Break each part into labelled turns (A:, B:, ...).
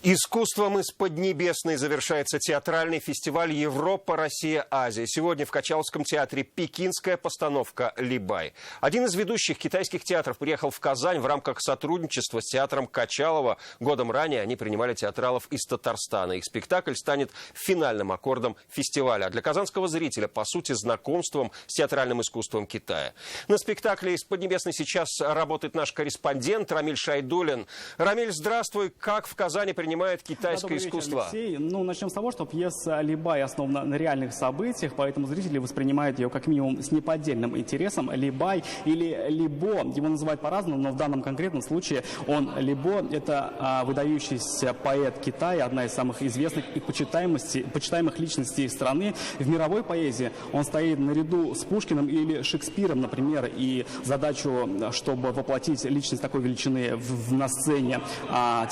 A: Искусством из Поднебесной завершается театральный фестиваль «Европа, Россия, Азия». Сегодня в Качаловском театре пекинская постановка «Либай». Один из ведущих китайских театров приехал в Казань в рамках сотрудничества с театром Качалова. Годом ранее они принимали театралов из Татарстана. Их спектакль станет финальным аккордом фестиваля. А для казанского зрителя, по сути, знакомством с театральным искусством Китая. На спектакле из Поднебесной сейчас работает наш корреспондент Рамиль Шайдуллин. Рамиль, здравствуй. Как в Казани принимает китайское искусство?
B: Алексей. Начнем с того, что пьеса «Либай» основана на реальных событиях, поэтому зрители воспринимают ее как минимум с неподдельным интересом. «Либай» или «Либо», его называют по-разному, но в данном конкретном случае он «Либо» — это выдающийся поэт Китая, одна из самых известных и почитаемых личностей страны. В мировой поэзии он стоит наряду с Пушкиным или Шекспиром, например, и задачу, чтобы воплотить личность такой величины на сцене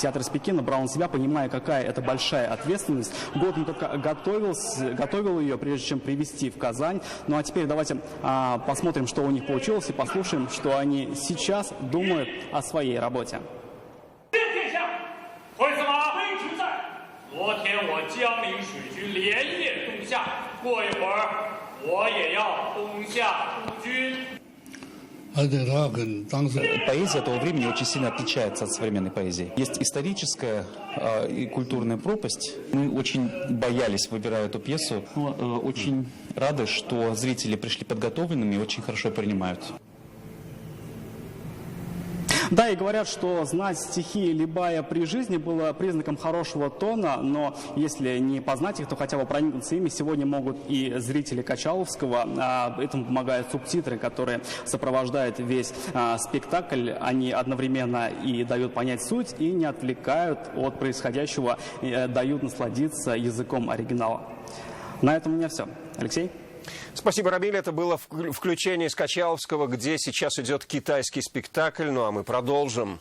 B: театра из Пекина, брал он себя, понимая, какая это большая ответственность. Год он только готовил ее, прежде чем привезти в Казань. Ну а теперь давайте посмотрим, что у них получилось, и послушаем, что они сейчас думают о своей работе.
C: Поэзия того времени очень сильно отличается от современной поэзии. Есть историческая и культурная пропасть. Мы очень боялись, выбирая эту пьесу. Но очень рады, что зрители пришли подготовленными и очень хорошо принимают.
B: Да, и говорят, что знать стихи Либая при жизни было признаком хорошего тона, но если не познать их, то хотя бы проникнуться ими сегодня могут и зрители Качаловского. Этому помогают субтитры, которые сопровождают весь спектакль. Они одновременно и дают понять суть, и не отвлекают от происходящего, дают насладиться языком оригинала. На этом у меня все. Алексей?
A: Спасибо, Рамиль. Это было включение из Качаловского, где сейчас идет китайский спектакль. Ну а мы продолжим.